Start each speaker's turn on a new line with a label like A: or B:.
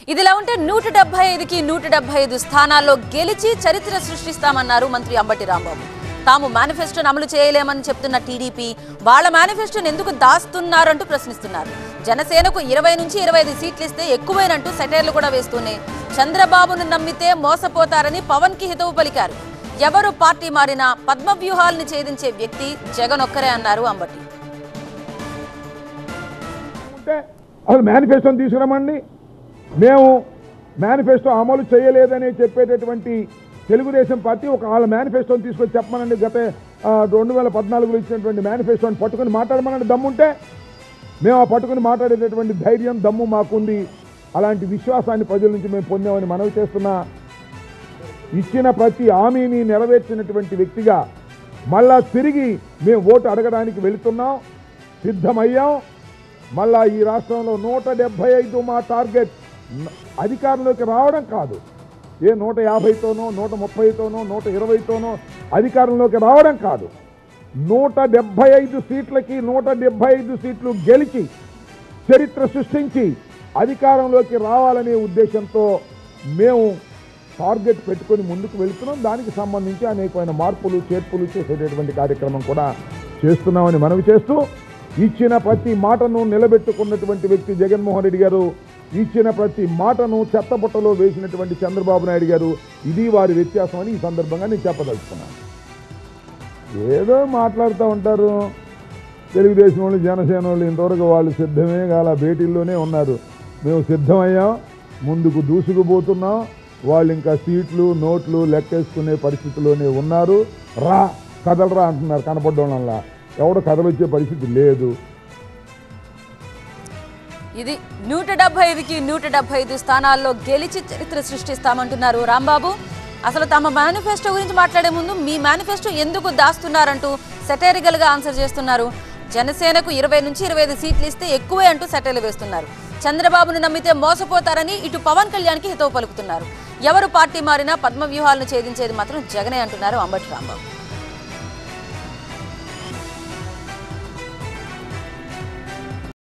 A: ఇదిలా ఉంటే 175కి 175 స్థానాల్లో గెలిచి చరిత్ర సృష్టిస్తామన్నారు మంత్రి అంబటి రాంబాబు. తాము మేనిఫెస్టోను అమలు చేయలేమని చెప్తున్న టీడీపీ వాళ్ళ మేనిఫెస్టోను ఎందుకు దాస్తున్నారంటూ ప్రశ్నిస్తున్నారు. జనసేనకు 20 నుంచి 25 సీట్లు ఇస్తే ఎక్కువేనంటూ సెటైర్లు కూడా వేస్తూనే చంద్రబాబును నమ్మితే మోసపోతారని పవన్ కి హితవు పలికారు. ఎవరు పార్టీ మారినా పద్మవ్యూహాలను ఛేదించే వ్యక్తి జగన్ ఒక్కరే అన్నారు అంబటి.
B: అసలు మేనిఫెస్టోని తీసుకురమండి, మేము మేనిఫెస్టో అమలు చేయలేదని చెప్పేటటువంటి తెలుగుదేశం పార్టీ ఒక వాళ్ళ మేనిఫెస్టోని తీసుకొని చెప్పమనండి. గత 2014లో ఇచ్చినటువంటి మేనిఫెస్టోని పట్టుకుని మాట్లాడమనండి. దమ్ముంటే మేము ఆ పట్టుకుని మాట్లాడేటటువంటి ధైర్యం దమ్ము మాకుంది. అలాంటి విశ్వాసాన్ని ప్రజల నుంచి మేము పొందామని మనవి చేస్తున్నా. ఇచ్చిన ప్రతి హామీని నెరవేర్చినటువంటి వ్యక్తిగా మళ్ళా తిరిగి మేము ఓటు అడగడానికి వెళుతున్నాం, సిద్ధమయ్యాం. మళ్ళా ఈ రాష్ట్రంలో 175 మా టార్గెట్. అధికారంలోకి రావడం కాదు, ఏ 150తోనో 130తోనో 120తోనో అధికారంలోకి రావడం కాదు. 175 సీట్లకి 175 సీట్లు గెలిచి చరిత్ర సృష్టించి అధికారంలోకి రావాలనే ఉద్దేశంతో మేము టార్గెట్ పెట్టుకొని ముందుకు వెళుతున్నాం. దానికి సంబంధించి అనేకమైన మార్పులు చేర్పులు చేసేటటువంటి కార్యక్రమం కూడా చేస్తున్నామని మనవి చేస్తూ, ఇచ్చిన ప్రతి మాటను నిలబెట్టుకున్నటువంటి వ్యక్తి జగన్మోహన్ రెడ్డి గారు, ఇచ్చిన ప్రతి మాటను చెత్తబుట్టలో వేసినటువంటి చంద్రబాబు నాయుడు గారు. ఇది వారి వ్యత్యాసం అని ఈ సందర్భంగా నేను చెప్పదలుచుకున్నాను. ఏదో మాట్లాడుతూ ఉంటారు తెలుగుదేశం వాళ్ళు, జనసేన వాళ్ళు. ఇంతవరకు వాళ్ళు సిద్ధమే కాల, భేటీల్లోనే ఉన్నారు. మేము సిద్ధమయ్యాం, ముందుకు దూసుకుపోతున్నాం. వాళ్ళు ఇంకా సీట్లు నోట్లు లెక్కేసుకునే పరిస్థితిలోనే ఉన్నారు. రా కదలరా అంటున్నారు కనపడ్డంలా. ఎవడో కదలొచ్చే పరిస్థితి లేదు.
A: ఇది 175కి 175 స్థానాల్లో గెలిచి చరిత్ర సృష్టిస్తామంటున్నారు రాంబాబు. అసలు తమ మేనిఫెస్టో గురించి మాట్లాడే ముందు మీ మేనిఫెస్టో ఎందుకు దాస్తున్నారంటూ సెటైరికల్ గా ఆన్సర్ చేస్తున్నారు. జనసేనకు 20 నుంచి 25 సీట్లు ఇస్తే ఎక్కువే అంటూ సెటైర్లు వేస్తున్నారు. చంద్రబాబును నమ్మితే మోసపోతారని ఇటు పవన్ కళ్యాణ్కి హితవు పలుకుతున్నారు. ఎవరు పార్టీ మారినా పద్మ వ్యూహాలను ఛేదించేది మాత్రం జగనే అంటున్నారు అంబటి రాంబాబు.